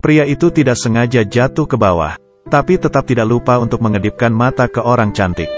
Pria itu tidak sengaja jatuh ke bawah, tapi tetap tidak lupa untuk mengedipkan mata ke orang cantik.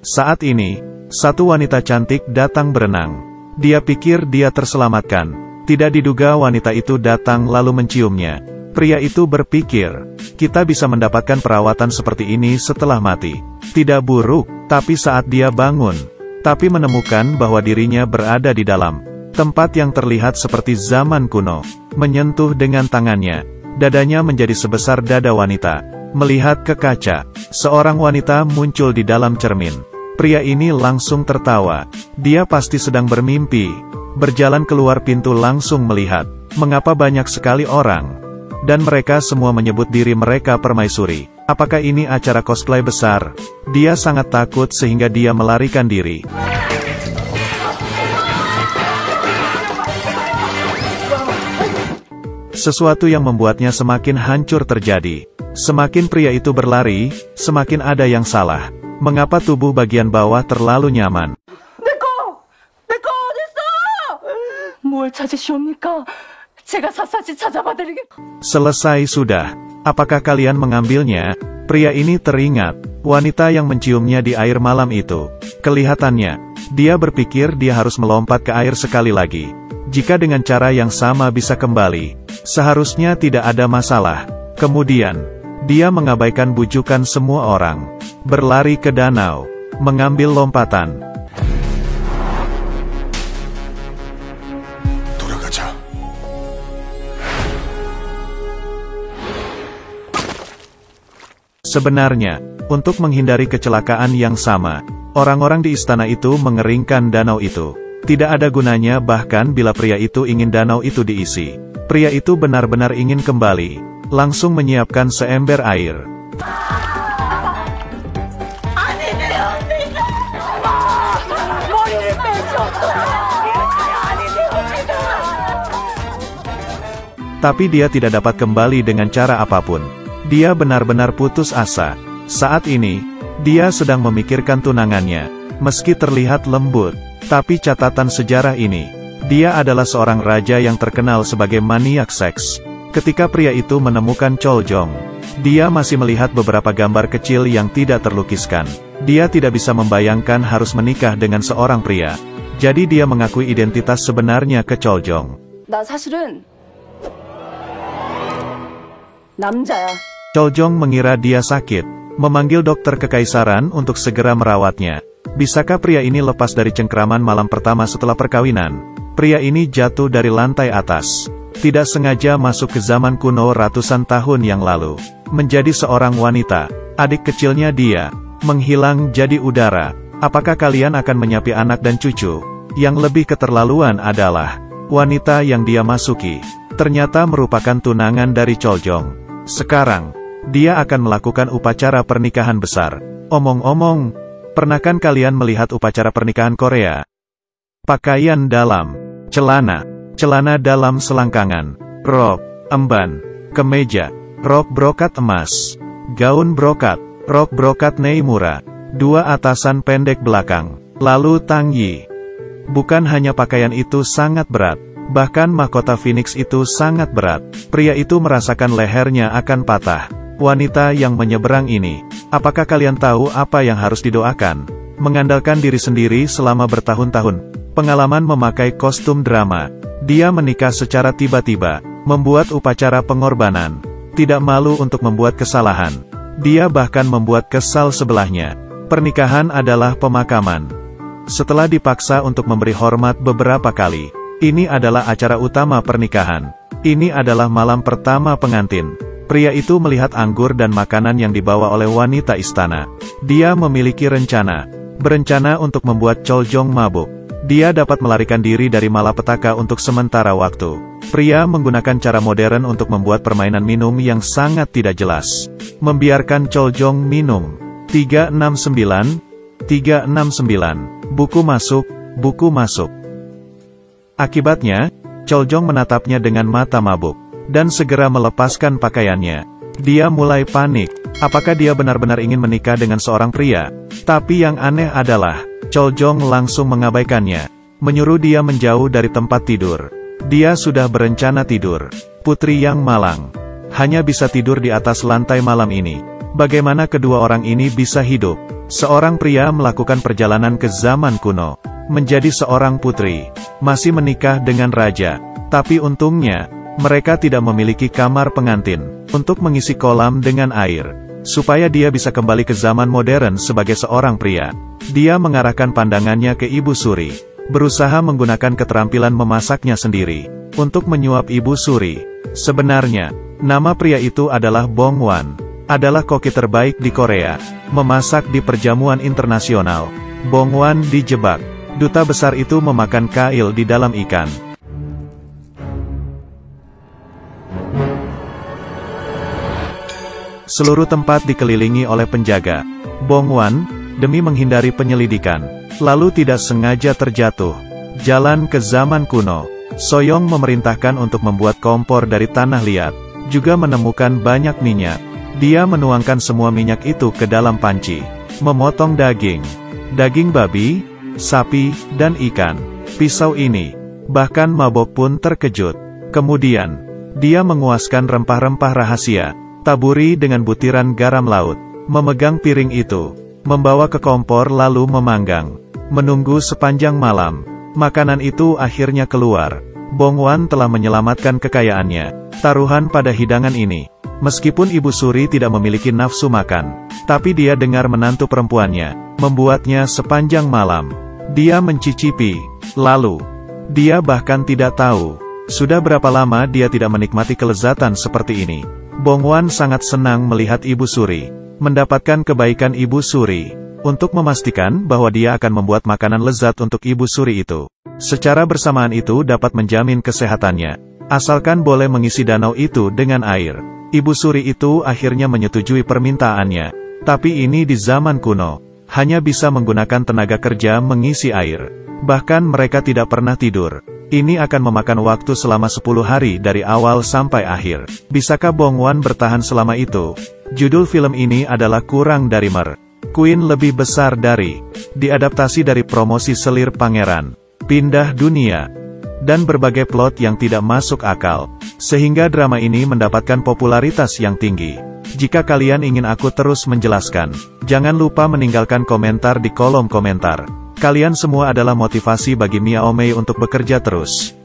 Saat ini, satu wanita cantik datang berenang. Dia pikir dia terselamatkan. Tidak diduga wanita itu datang lalu menciumnya. Pria itu berpikir, kita bisa mendapatkan perawatan seperti ini setelah mati. Tidak buruk, tapi saat dia bangun, tapi menemukan bahwa dirinya berada di dalam tempat yang terlihat seperti zaman kuno. Menyentuh dengan tangannya, dadanya menjadi sebesar dada wanita. Melihat ke kaca, seorang wanita muncul di dalam cermin. Pria ini langsung tertawa. Dia pasti sedang bermimpi. Berjalan keluar pintu langsung melihat, mengapa banyak sekali orang. Dan mereka semua menyebut diri mereka permaisuri. Apakah ini acara cosplay besar? Dia sangat takut sehingga dia melarikan diri. Sesuatu yang membuatnya semakin hancur terjadi. Semakin pria itu berlari, semakin ada yang salah. Mengapa tubuh bagian bawah terlalu nyaman? Selesai sudah. Apakah kalian mengambilnya? Pria ini teringat wanita yang menciumnya di air malam itu. Kelihatannya, dia berpikir dia harus melompat ke air sekali lagi. Jika dengan cara yang sama bisa kembali, seharusnya tidak ada masalah. Kemudian, dia mengabaikan bujukan semua orang. Berlari ke danau, mengambil lompatan. Sebenarnya, untuk menghindari kecelakaan yang sama, orang-orang di istana itu mengeringkan danau itu. Tidak ada gunanya bahkan bila pria itu ingin danau itu diisi. Pria itu benar-benar ingin kembali, langsung menyiapkan seember air. Tapi dia tidak dapat kembali dengan cara apapun. Dia benar-benar putus asa. Saat ini, dia sedang memikirkan tunangannya. Meski terlihat lembut, tapi catatan sejarah ini, dia adalah seorang raja yang terkenal sebagai maniak seks. Ketika pria itu menemukan Choljong, dia masih melihat beberapa gambar kecil yang tidak terlukiskan. Dia tidak bisa membayangkan harus menikah dengan seorang pria. Jadi dia mengakui identitas sebenarnya ke Choljong. Choljong mengira dia sakit, memanggil dokter kekaisaran untuk segera merawatnya. Bisakah pria ini lepas dari cengkraman malam pertama setelah perkawinan? Pria ini jatuh dari lantai atas. Tidak sengaja masuk ke zaman kuno ratusan tahun yang lalu. Menjadi seorang wanita, adik kecilnya dia, menghilang jadi udara. Apakah kalian akan menyapi anak dan cucu? Yang lebih keterlaluan adalah, wanita yang dia masuki, ternyata merupakan tunangan dari Choljong. Sekarang, dia akan melakukan upacara pernikahan besar. Omong-omong, pernahkah kalian melihat upacara pernikahan Korea? Pakaian dalam, celana dalam selangkangan, rok, emban, kemeja, rok brokat emas, gaun brokat, rok brokat Neimura, dua atasan pendek belakang, lalu tangyi. Bukan hanya pakaian itu sangat berat, bahkan mahkota Phoenix itu sangat berat. Pria itu merasakan lehernya akan patah. Wanita yang menyeberang ini, apakah kalian tahu apa yang harus didoakan? Mengandalkan diri sendiri selama bertahun-tahun, pengalaman memakai kostum drama, dia menikah secara tiba-tiba, membuat upacara pengorbanan, tidak malu untuk membuat kesalahan. Dia bahkan membuat kesal sebelahnya. Pernikahan adalah pemakaman. Setelah dipaksa untuk memberi hormat beberapa kali, ini adalah acara utama pernikahan. Ini adalah malam pertama pengantin. Pria itu melihat anggur dan makanan yang dibawa oleh wanita istana. Dia memiliki rencana. Berencana untuk membuat Choljong mabuk. Dia dapat melarikan diri dari malapetaka untuk sementara waktu. Pria menggunakan cara modern untuk membuat permainan minum yang sangat tidak jelas. Membiarkan Choljong minum. 369. Buku masuk, buku masuk. Akibatnya, Choljong menatapnya dengan mata mabuk, dan segera melepaskan pakaiannya. Dia mulai panik. Apakah dia benar-benar ingin menikah dengan seorang pria? Tapi yang aneh adalah, Choljong langsung mengabaikannya. menyuruh dia menjauh dari tempat tidur. Dia sudah berencana tidur. Putri yang malang hanya bisa tidur di atas lantai malam ini. Bagaimana kedua orang ini bisa hidup? Seorang pria melakukan perjalanan ke zaman kuno, menjadi seorang putri, masih menikah dengan raja. Tapi untungnya, mereka tidak memiliki kamar pengantin, untuk mengisi kolam dengan air, supaya dia bisa kembali ke zaman modern sebagai seorang pria. Dia mengarahkan pandangannya ke Ibu Suri, berusaha menggunakan keterampilan memasaknya sendiri, untuk menyuap Ibu Suri. Sebenarnya, nama pria itu adalah Bong Wan, adalah koki terbaik di Korea, memasak di perjamuan internasional. Bong Wan dijebak. Duta besar itu memakan kail di dalam ikan. Seluruh tempat dikelilingi oleh penjaga. Bong Wan, demi menghindari penyelidikan, lalu tidak sengaja terjatuh. Jalan ke zaman kuno. Soyong memerintahkan untuk membuat kompor dari tanah liat, juga menemukan banyak minyak. Dia menuangkan semua minyak itu ke dalam panci, memotong daging babi, sapi, dan ikan. Pisau ini, bahkan mabok pun terkejut. Kemudian, dia menguaskan rempah-rempah rahasia, taburi dengan butiran garam laut, memegang piring itu, membawa ke kompor lalu memanggang. Menunggu sepanjang malam, makanan itu akhirnya keluar. Bong Wan telah menyelamatkan kekayaannya, taruhan pada hidangan ini. Meskipun Ibu Suri tidak memiliki nafsu makan, tapi dia dengar menantu perempuannya membuatnya sepanjang malam. Dia mencicipi, lalu dia bahkan tidak tahu sudah berapa lama dia tidak menikmati kelezatan seperti ini. Bong Wan sangat senang melihat Ibu Suri mendapatkan kebaikan Ibu Suri, untuk memastikan bahwa dia akan membuat makanan lezat untuk Ibu Suri itu. Secara bersamaan itu dapat menjamin kesehatannya, asalkan boleh mengisi danau itu dengan air. Ibu Suri itu akhirnya menyetujui permintaannya. Tapi ini di zaman kuno, hanya bisa menggunakan tenaga kerja mengisi air. Bahkan mereka tidak pernah tidur. Ini akan memakan waktu selama 10 hari dari awal sampai akhir. Bisakah Bong Wan bertahan selama itu? Judul film ini adalah kurang dari Queen lebih besar dari. Diadaptasi dari promosi selir pangeran, pindah dunia, dan berbagai plot yang tidak masuk akal, sehingga drama ini mendapatkan popularitas yang tinggi. Jika kalian ingin aku terus menjelaskan, jangan lupa meninggalkan komentar di kolom komentar. Kalian semua adalah motivasi bagi Mia Omei untuk bekerja terus.